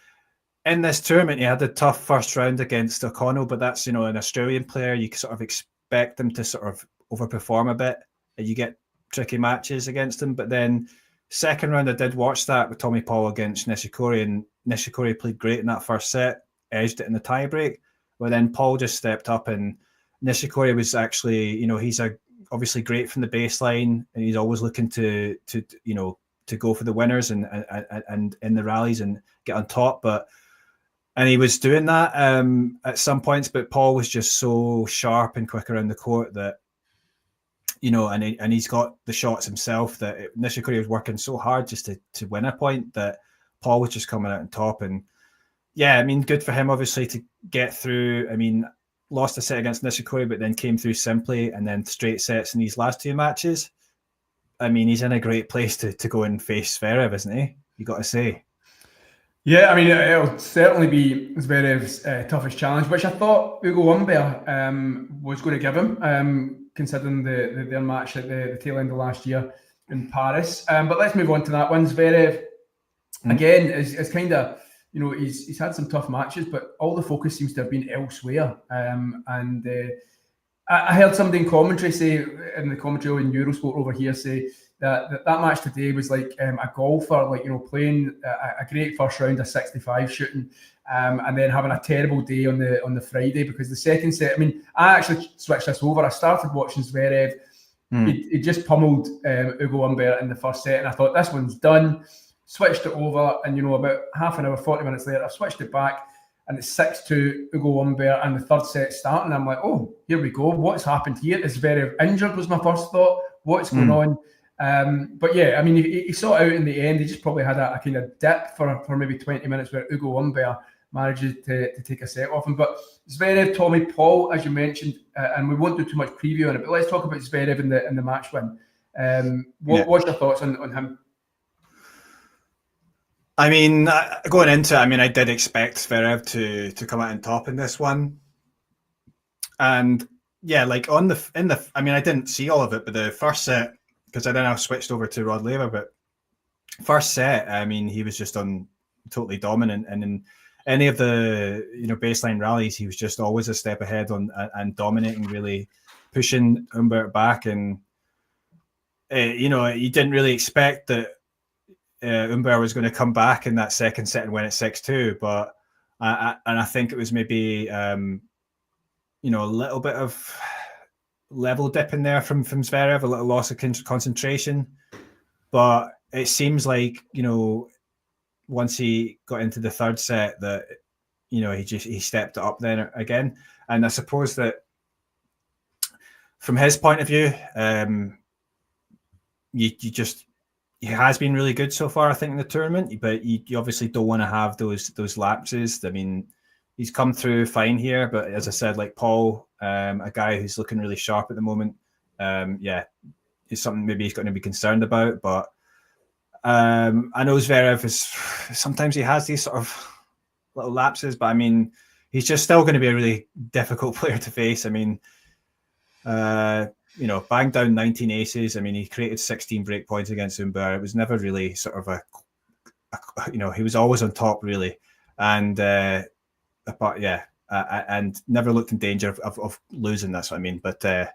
Speaker 12: in this tournament, he had a tough first round against O'Connell, but that's, an Australian player. You sort of expect them to sort of overperform a bit. You get tricky matches against him. But then second round, I did watch that with Tommy Paul against Nishikori, and Nishikori played great in that first set, edged it in the tiebreak. But then Paul just stepped up, and Nishikori was actually, he's obviously great from the baseline, and he's always looking to go for the winners and in the rallies and get on top. And he was doing that at some points, but Paul was just so sharp and quick around the court that, and he's got the shots himself that Nishikori was working so hard just to win a point that Paul was just coming out on top. And yeah, I mean, good for him, obviously, to get through. I mean, lost a set against Nishikori, but then came through simply, and then straight sets in these last two matches. I mean, he's in a great place to go and face Zverev, isn't he? You got to say.
Speaker 11: Yeah, I mean, it'll certainly be Zverev's toughest challenge, which I thought Ugo Humbert was going to give him, considering their match at the tail end of last year in Paris. But let's move on to that one. Zverev, again, is kind of, he's had some tough matches, but all the focus seems to have been elsewhere. I heard somebody in commentary say, in the commentary in Eurosport over here, say that match today was like a golfer, playing a great first round of 65 shooting, and then having a terrible day on the Friday, because the second set, I mean, I actually switched this over. I started watching Zverev. He just pummeled Ugo Humbert in the first set, and I thought, this one's done. Switched it over, and about half an hour, 40 minutes later, I switched it back, and it's 6-2 Ugo Humbert, and the third set starting. I'm like, oh, here we go. What's happened here? Is Zverev injured? Was my first thought. What's going on? But yeah, I mean, he saw it out in the end. He just probably had a kind of dip for maybe 20 minutes where Ugo Humbert manages to take a set off him. But Zverev, Tommy Paul, as you mentioned, and we won't do too much preview on it, but let's talk about Zverev in the match win. What's your thoughts on him?
Speaker 12: I mean, going into it, I did expect Zverev to come out on top in this one. And yeah, like I didn't see all of it, but the first set, because I then I switched over to Rod Laver, but first set, I mean, he was just totally dominant, and in any of the baseline rallies, he was just always a step ahead and dominating, really pushing Humbert back, and you didn't really expect that Humbert was going to come back in that second set and win it 6-2, but I think it was maybe a little bit of level dip in there from Zverev, a little loss of concentration. But it seems like, once he got into the third set that, he stepped it up then again. And I suppose that from his point of view, he has been really good so far, I think, in the tournament, but you obviously don't want to have those lapses. I mean, he's come through fine here, but as I said, like Paul, a guy who's looking really sharp at the moment, it's something maybe he's going to be concerned about. But I know Zverev sometimes he has these sort of little lapses, but I mean, he's just still going to be a really difficult player to face. I mean, banged down 19 aces. I mean, he created 16 break points against Humbert. It was never really sort of he was always on top, really. And and never looked in danger of losing. That's what I mean. But I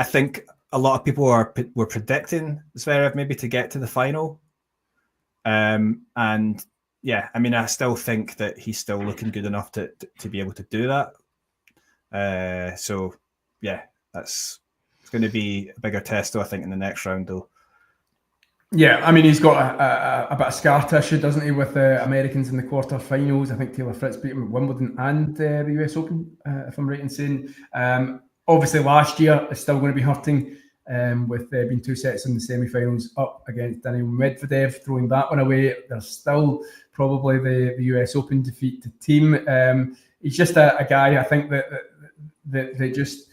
Speaker 12: think a lot of people were predicting Zverev maybe to get to the final. I still think that he's still looking good enough to be able to do that. It's going to be a bigger test, though, I think, in the next round, though.
Speaker 11: Yeah, I mean, he's got a bit of scar tissue, doesn't he, with Americans in the quarterfinals. I think Taylor Fritz beat him at Wimbledon and the US Open, if I'm right in saying. Obviously, last year is still going to be hurting with being 2 sets in the semi-finals up against Daniil Medvedev, throwing that one away. There's still probably the US Open defeat to Thiem. He's just a guy, I think, that just,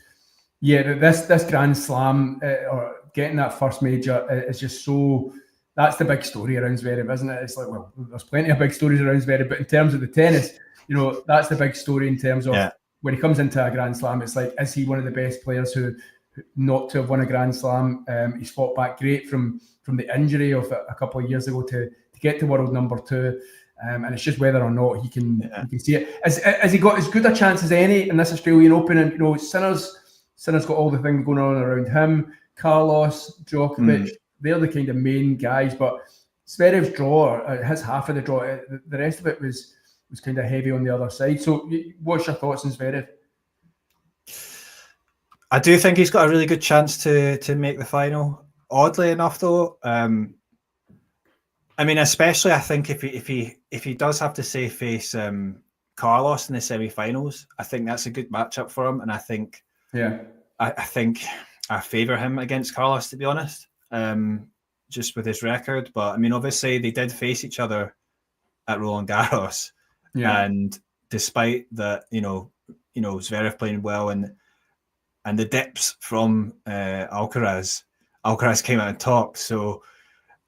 Speaker 11: this Grand Slam or getting that first major is just so, that's the big story around Zverev, isn't it? It's like, well, there's plenty of big stories around Zverev, but in terms of the tennis, that's the big story in terms of when he comes into a Grand Slam, it's like, is he one of the best players who not to have won a Grand Slam. He's fought back great from the injury of a couple of years ago to get to world number 2. And it's just whether or not he can see it. Has he got as good a chance as any in this Australian Open? And Sinner's got all the things going on around him. Carlos, Djokovic, they're the kind of main guys. But Zverev's draw, his half of the draw, the rest of it was kind of heavy on the other side. So what's your thoughts on Zverev?
Speaker 12: I do think he's got a really good chance to make the final. Oddly enough, though, I mean, especially I think if he does have to say face Carlos in the semi-finals, I think that's a good matchup for him, and I think I think I favour him against Carlos, to be honest, just with his record. But I mean, obviously they did face each other at Roland Garros, and despite that, Zverev playing well and the dips from Alcaraz came out on top. So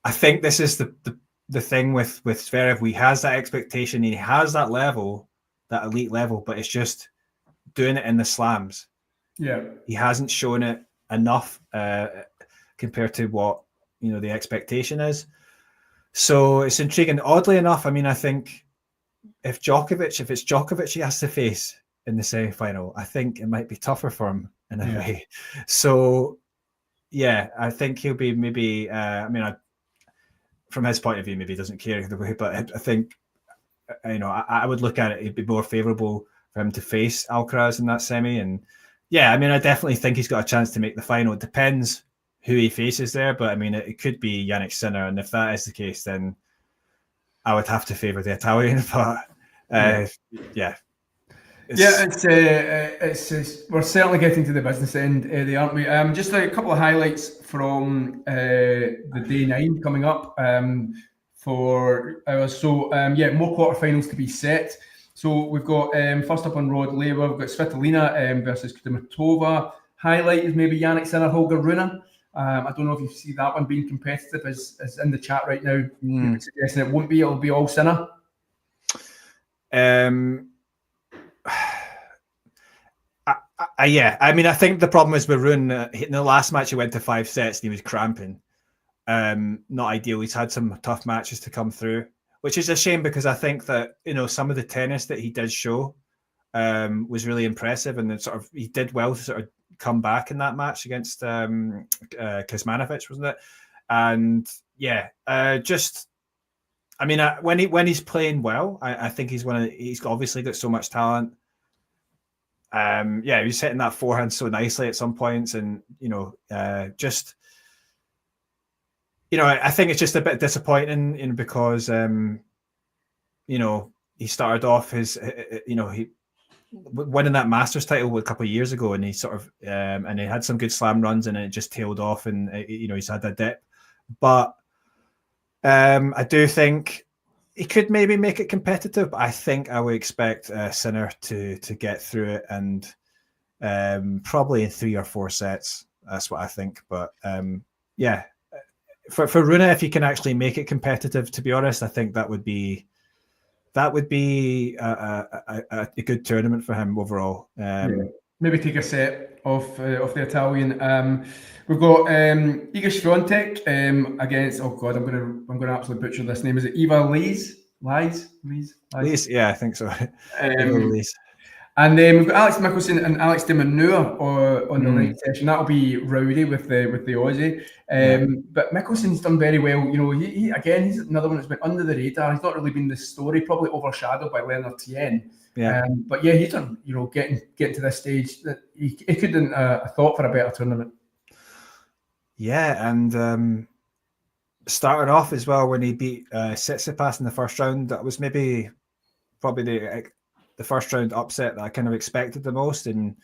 Speaker 12: I think this is the thing with Zverev. He has that expectation, he has that level, that elite level, but it's just doing it in the slams.
Speaker 11: Yeah, he
Speaker 12: hasn't shown it enough compared to what the expectation is. So it's intriguing. Oddly enough, I mean, I think if it's Djokovic he has to face in the semi-final, I think it might be tougher for him in a way. So yeah, I think he'll be maybe. From his point of view, maybe he doesn't care either way. But I think I would look at it. It'd be more favourable for him to face Alcaraz in that semi. And yeah, I mean, I definitely think he's got a chance to make the final. It depends who he faces there, but I mean, it could be Jannik Sinner, and if that is the case, then I would have to favour the Italian. But
Speaker 11: it's we're certainly getting to the business end, Eddie, aren't we? Just a couple of highlights from the day 9 coming up for hours. So more quarterfinals to be set. So we've got first up on Rod Laver, we've got Svitolina versus Kudermetova. Highlight is maybe Jannik Sinner, Holger Rune. I don't know if you see that one being competitive as in the chat right now. Suggesting it won't be, it'll be all Sinner.
Speaker 12: I mean, I think the problem is with Rune. In the last match, he went to 5 sets and he was cramping. Not ideal. He's had some tough matches to come through, which is a shame because I think that some of the tennis that he did show was really impressive, and then he did well to sort of come back in that match against Kuzmanovic, wasn't it? And when he's playing well, I think he's obviously got so much talent. He was hitting that forehand so nicely at some points, and I think it's just a bit disappointing because he started off his winning that Masters title a couple of years ago, and he sort of and he had some good slam runs, and it just tailed off, and he's had a dip. But I do think he could maybe make it competitive, but I think I would expect Sinner to get through it, and probably in 3 or 4 sets. That's what I think. But for Rune, if he can actually make it competitive, to be honest, I think that would be a good tournament for him overall.
Speaker 11: Maybe take a set of the Italian. We've got Iga Swiatek against. Oh God, I'm gonna absolutely butcher this name. Is it Eva Lees? Lees?
Speaker 12: Yeah, I think so.
Speaker 11: And then we've got Alex Michelsen and Alex de Minaur on the night session. That'll be rowdy with the Aussie. But Michelsen's done very well. He again, he's another one that's been under the radar. He's not really been the story, probably overshadowed by Leonard Tien. But he's done. Getting to this stage that he couldn't have thought for a better tournament.
Speaker 12: Yeah, and started off as well when he beat Tsitsipas in the first round. That was probably the first round upset that I kind of expected the most, and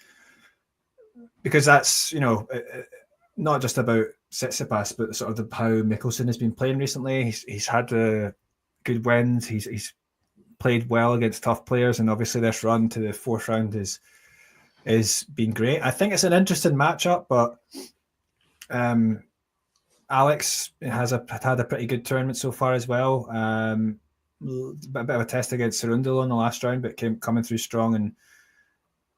Speaker 12: because that's not just about Tsitsipas, but sort of how Michelsen has been playing recently. He's had good wins. He's played well against tough players, and obviously this run to the 4th round is been great. I think it's an interesting matchup, but Alex had a pretty good tournament so far as well. A bit of a test against Cerundolo in the last round, but coming through strong. And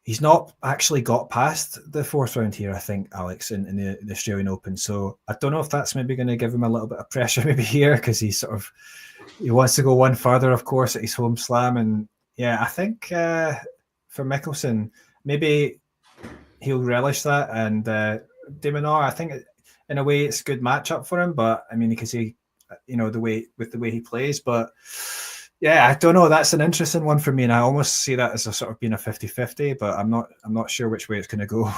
Speaker 12: he's not actually got past the fourth round here, I think, Alex, in the Australian Open. So I don't know if that's maybe going to give him a little bit of pressure maybe here, because he wants to go one further, of course, at his home slam. And yeah, I think for Mickelson, maybe he'll relish that. And de Minaur, I think in a way it's a good matchup for him, but I mean, you can see, the way he plays, but yeah, I don't know. That's an interesting one for me, and I almost see that as a sort of being a 50-50, but I'm not sure which way it's going to go.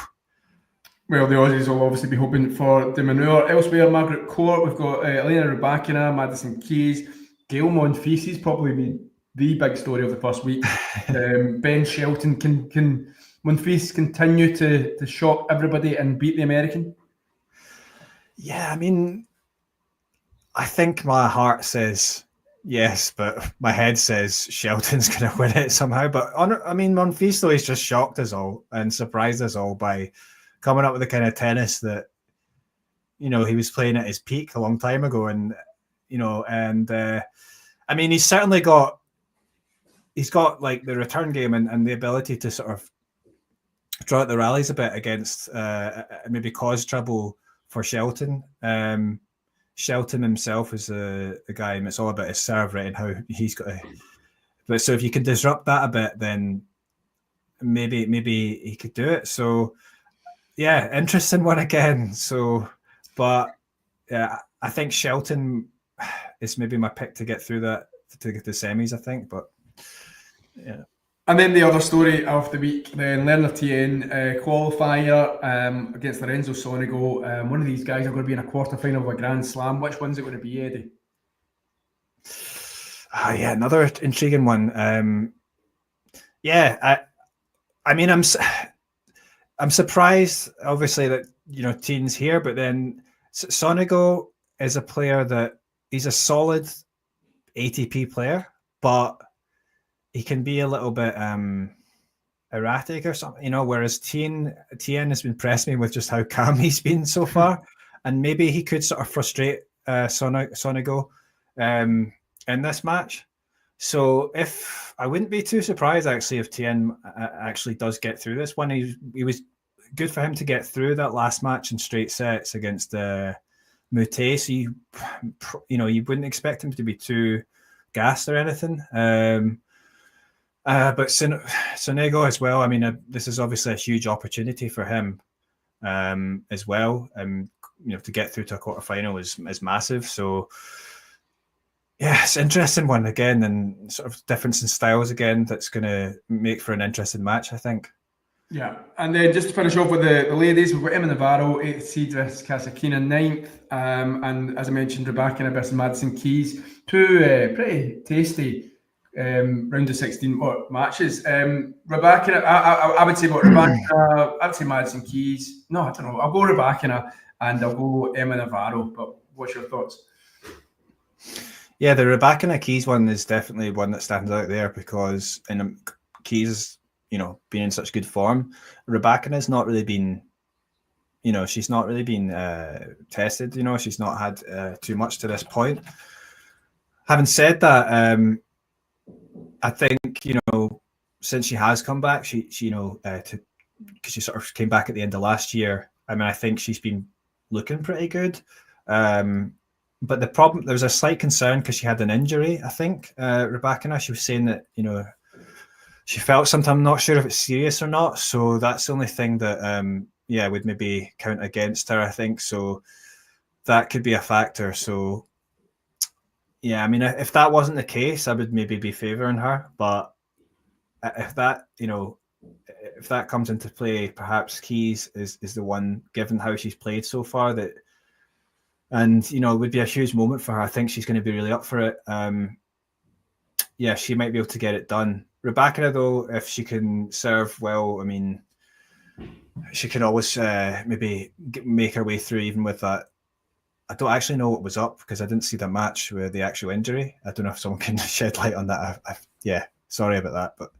Speaker 11: Well, the Aussies will obviously be hoping for de Minaur. Elsewhere, Margaret Court, we've got Elena Rybakina, Madison Keys, Gail Monfils, probably the big story of the first week. Ben Shelton, can Monfils continue to shock everybody and beat the American?
Speaker 12: Yeah, I mean, I think my heart says yes, but my head says Shelton's going to win it somehow. But Monfils, though, he's just shocked us all and surprised us all by coming up with the kind of tennis that, he was playing at his peak a long time ago. And, I mean, he's got like the return game and the ability to sort of draw out the rallies a bit against maybe cause trouble for Shelton. Shelton himself is a guy, and it's all about his serve rate and how he's got to. But so if you can disrupt that a bit, then maybe he could do it. So yeah, interesting one again. So, but yeah, I think Shelton is maybe my pick to get through that, to get the semis, I think. But yeah.
Speaker 11: And then the other story of the week, then Lerner TN qualifier against Lorenzo Sonego. One of these guys are going to be in a quarterfinal of a Grand Slam. Which one's it going to be, Eddie?
Speaker 12: Yeah, another intriguing one. I mean, I'm surprised, obviously, that Teen's here, but then Sonego is a player that he's a solid ATP player, but he can be a little bit erratic or something, whereas Tien has been impressed me with just how calm he's been so far. And maybe he could sort of frustrate Sonego in this match. So I wouldn't be too surprised, actually, if Tien actually does get through this one. He was good for him to get through that last match in straight sets against Mute. So you wouldn't expect him to be too gassed or anything. But Sonego as well, I mean, this is obviously a huge opportunity for him as well. To get through to a quarterfinal is massive. So, yeah, it's an interesting one again, and sort of difference in styles again that's going to make for an interesting match, I think.
Speaker 11: Yeah, and then just to finish off with the ladies, we've got Emma Navarro, 8th seed versus Kasatkina, 9th. And as I mentioned, Rybakina versus Madison Keys. Two pretty tasty round of 16 matches. Rybakina, I would say Rybakina, I would say Madison Keys. No, I don't know. I'll go Rybakina and I'll go Emma Navarro. But what's your thoughts?
Speaker 12: Yeah, the Rybakina Keys one is definitely one that stands out there, because Keys, being in such good form, Rybakina's not really been, she's not really been tested. She's not had too much to this point. Having said that, I think, since she has come back, because she sort of came back at the end of last year. I mean, I think she's been looking pretty good. But the problem, there was a slight concern because she had an injury, I think, Rybakina. She was saying that, she felt sometimes, I'm not sure if it's serious or not. So that's the only thing that, would maybe count against her, I think. So that could be a factor. So, yeah, I mean, if that wasn't the case, I would maybe be favouring her. But if that, if that comes into play, perhaps Keys is the one, given how she's played so far, that, and, it would be a huge moment for her. I think she's going to be really up for it. She might be able to get it done. Rybakina, though, if she can serve well, I mean, she can always maybe make her way through even with that. I don't actually know what was up because I didn't see the match with the actual injury. I don't know if someone can shed light on that. Sorry about that. But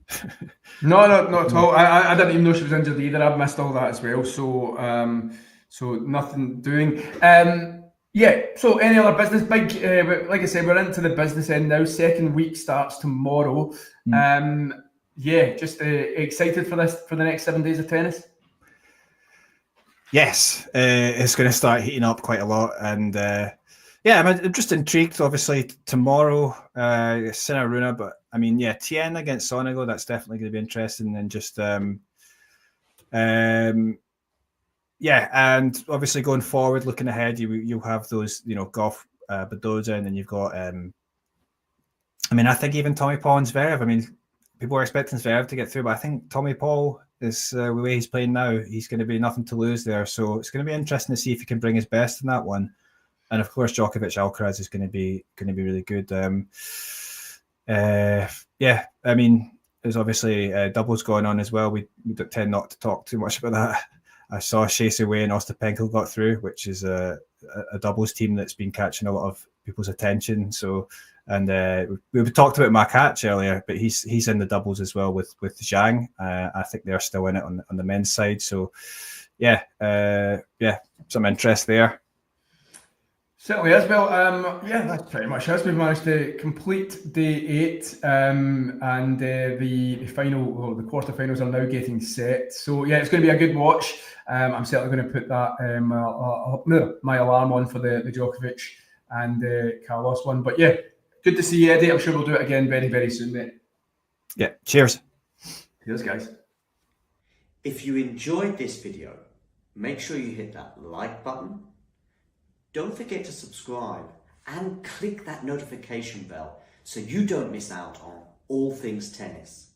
Speaker 11: No, not at all. I didn't even know she was injured either. I've missed all that as well. So, so nothing doing. So any other business? Big, like I said, we're into the business end now. Second week starts tomorrow. yeah, just excited for the next 7 days of tennis.
Speaker 12: Yes, it's going to start heating up quite a lot, and yeah, I'm just intrigued. Obviously, tomorrow, Sinaruna, but I mean, yeah, Tien against Sonego, that's definitely going to be interesting. And just, yeah, and obviously going forward, looking ahead, you'll have those, Gauff, Badosa, and then you've got, I mean, I think even Tommy Paul and Zverev. I mean, people are expecting Zverev to get through, but I think Tommy Paul is the way he's playing now. He's going to be nothing to lose there, so it's going to be interesting to see if he can bring his best in that one. And of course, Djokovic Alcaraz is going to be really good. Yeah, I mean, there's obviously doubles going on as well. We tend not to talk too much about that. I saw Shacey Way and Ostapenko got through, which is a doubles team that's been catching a lot of people's attention. So, and we talked about Makac earlier, but he's in the doubles as well with Zhang. I think they're still in it on the men's side. So, yeah, some interest there.
Speaker 11: Certainly as well. Yeah, that's pretty much us. We've managed to complete day 8, and the final, or the quarterfinals are now getting set. So yeah, it's going to be a good watch. I'm certainly going to put that my alarm on for the Djokovic and Carlos one. But yeah, good to see you, Eddie. I'm sure we'll do it again very, very soon, mate.
Speaker 12: Yeah, cheers.
Speaker 11: Cheers, guys.
Speaker 2: If you enjoyed this video, make sure you hit that like button. Don't forget to subscribe and click that notification bell so you don't miss out on all things tennis.